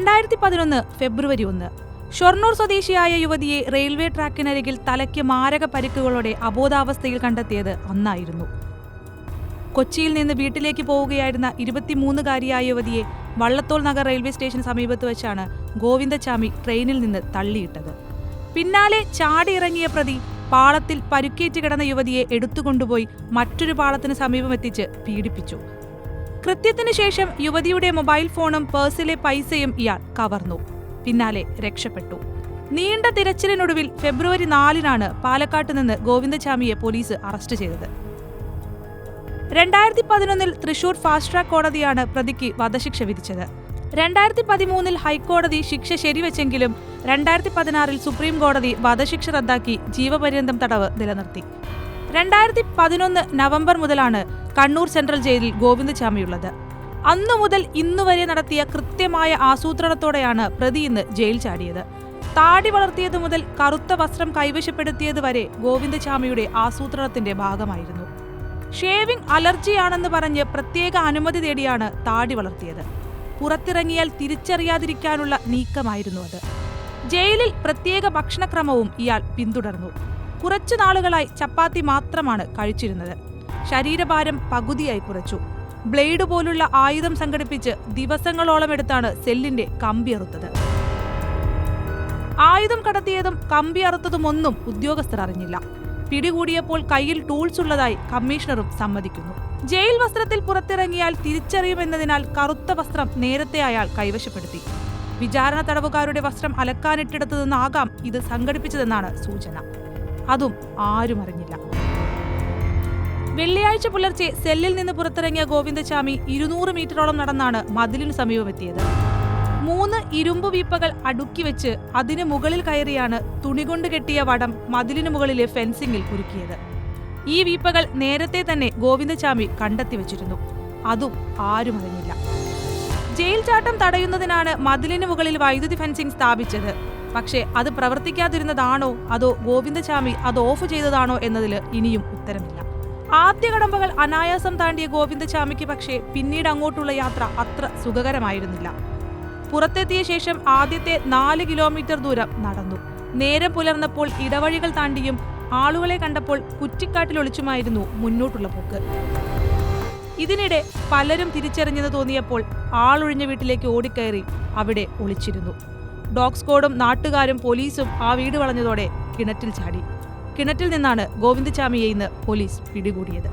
2011 ഫെബ്രുവരി 1 ഷൊർണൂർ സ്വദേശിയായ യുവതിയെ റെയിൽവേ ട്രാക്കിനരികിൽ തലയ്ക്ക് മാരക പരിക്കുകളോടെ അബോധാവസ്ഥയിൽ കണ്ടെത്തിയത് അന്നായിരുന്നു. കൊച്ചിയിൽ നിന്ന് വീട്ടിലേക്ക് പോവുകയായിരുന്ന 23-കാരിയായ യുവതിയെ വള്ളത്തോൾ നഗർ റെയിൽവേ സ്റ്റേഷന് സമീപത്ത് വെച്ചാണ് ഗോവിന്ദച്ചാമി ട്രെയിനിൽ നിന്ന് തള്ളിയിട്ടത്. പിന്നാലെ ചാടിയിറങ്ങിയ പ്രതി പാളത്തിൽ പരുക്കേറ്റ് കിടന്ന യുവതിയെ എടുത്തുകൊണ്ടുപോയി മറ്റൊരു പാളത്തിന് സമീപമെത്തിച്ച് പീഡിപ്പിച്ചു. കൃത്യത്തിനു ശേഷം യുവതിയുടെ മൊബൈൽ ഫോണും പേഴ്സിലെ പൈസയും ഇയാൾ കവർന്നു. പിന്നാലെ രക്ഷപ്പെട്ടു. നീണ്ട തിരച്ചിലിനൊടുവിൽ ഫെബ്രുവരി 4 പാലക്കാട്ട് നിന്ന് ഗോവിന്ദച്ചാമിയെ പോലീസ് അറസ്റ്റ് ചെയ്തത്. 2011 തൃശൂർ ഫാസ്റ്റ് ട്രാക്ക് കോടതിയാണ് പ്രതിക്ക് വധശിക്ഷ വിധിച്ചത്. 2013 ഹൈക്കോടതി ശിക്ഷ ശരിവെച്ചെങ്കിലും 2016 സുപ്രീം കോടതി വധശിക്ഷ റദ്ദാക്കി ജീവപര്യന്തം തടവ് നിലനിർത്തി. 2011 നവംബർ മുതലാണ് കണ്ണൂർ സെൻട്രൽ ജയിലിൽ ഗോവിന്ദച്ചാമിയുള്ളത്. അന്നു മുതൽ ഇന്നുവരെ നടത്തിയ കൃത്യമായ ആസൂത്രണത്തോടെയാണ് പ്രതി ഇന്ന് ജയിൽ ചാടിയത്. താടി വളർത്തിയത് മുതൽ കറുത്ത വസ്ത്രം കൈവശപ്പെടുത്തിയത് വരെ ഗോവിന്ദച്ചാമിയുടെ ആസൂത്രണത്തിന്റെ ഭാഗമായിരുന്നു. ഷേവിംഗ് അലർജിയാണെന്ന് പറഞ്ഞ് പ്രത്യേക അനുമതി തേടിയാണ് താടി വളർത്തിയത്. പുറത്തിറങ്ങിയാൽ തിരിച്ചറിയാതിരിക്കാനുള്ള നീക്കമായിരുന്നു അത്. ജയിലിൽ പ്രത്യേക ഭക്ഷണക്രമവും ഇയാൾ പിന്തുടർന്നു. കുറച്ചു നാളുകളായി ചപ്പാത്തി മാത്രമാണ് കഴിച്ചിരുന്നത്. ശരീരഭാരം പകുതിയായി കുറച്ചു. ബ്ലേഡ് പോലുള്ള ആയുധം സംഘടിപ്പിച്ച് ദിവസങ്ങളോളം എടുത്താണ് സെല്ലിന്റെ കമ്പി അറുത്തത്. ആയുധം കടത്തിയതും കമ്പി അറുത്തതുമൊന്നും ഉദ്യോഗസ്ഥർ അറിഞ്ഞില്ല. പിടികൂടിയപ്പോൾ കയ്യിൽ ടൂൾസ് ഉള്ളതായി കമ്മീഷണറും സമ്മതിക്കുന്നു. ജയിൽ വസ്ത്രത്തിൽ പുറത്തിറങ്ങിയാൽ തിരിച്ചറിയുമെന്നതിനാൽ കറുത്ത വസ്ത്രം നേരത്തെ അയാൾ കൈവശപ്പെടുത്തി. വിചാരണ തടവുകാരുടെ വസ്ത്രം അലക്കാനിട്ടിടത്തു നിന്നാകാം ഇത് സംഘടിപ്പിച്ചതെന്നാണ് സൂചന. അതും ആരും അറിഞ്ഞില്ല. വെള്ളിയാഴ്ച പുലർച്ചെ സെല്ലിൽ നിന്ന് പുറത്തിറങ്ങിയ ഗോവിന്ദച്ചാമി 200 മീറ്ററോളം നടന്നാണ് മതിലിനു സമീപമെത്തിയത്. 3 ഇരുമ്പ് വീപ്പകൾ അടുക്കി വെച്ച് അതിന് മുകളിൽ കയറിയാണ് തുണികൊണ്ട് കെട്ടിയ വടം മതിലിനു മുകളിലെ ഫെൻസിംഗിൽ കുരുക്കിയത്. ഈ വീപ്പകൾ നേരത്തെ തന്നെ ഗോവിന്ദച്ചാമി കണ്ടെത്തി വെച്ചിരുന്നു. അതും ആരും അറിഞ്ഞില്ല. ജയിൽ ചാട്ടം തടയുന്നതിനാണ് മതിലിനു മുകളിൽ വൈദ്യുതി ഫെൻസിംഗ് സ്ഥാപിച്ചത്. പക്ഷേ അത് പ്രവർത്തിക്കാതിരുന്നതാണോ അതോ ഗോവിന്ദച്ചാമി അത് ഓഫ് ചെയ്തതാണോ എന്നതിൽ ഇനിയും ഉത്തരമില്ല. ആദ്യ കടമ്പകൾ അനായാസം താണ്ടിയ ഗോവിന്ദച്ചാമിക്ക് പക്ഷേ പിന്നീട് അങ്ങോട്ടുള്ള യാത്ര അത്ര സുഖകരമായിരുന്നില്ല. പുറത്തെത്തിയ ശേഷം ആദ്യത്തെ 4 കിലോമീറ്റർ ദൂരം നടന്നു. നേരം പുലർന്നപ്പോൾ ഇടവഴികൾ താണ്ടിയും ആളുകളെ കണ്ടപ്പോൾ കുറ്റിക്കാട്ടിൽ ഒളിച്ചുമായിരുന്നു മുന്നോട്ടുള്ള പോക്ക്. ഇതിനിടെ പലരും തിരിച്ചറിഞ്ഞെന്ന് തോന്നിയപ്പോൾ ആളൊഴിഞ്ഞ വീട്ടിലേക്ക് ഓടിക്കയറി അവിടെ ഒളിച്ചിരുന്നു. ഡോഗ് സ്ക്വാഡും നാട്ടുകാരും പോലീസും ആ വീട് വളഞ്ഞതോടെ കിണറ്റിൽ ചാടി. കിണറ്റിൽ നിന്നാണ് ഗോവിന്ദച്ചാമിയെ ഇന്ന് പോലീസ് പിടികൂടിയത്.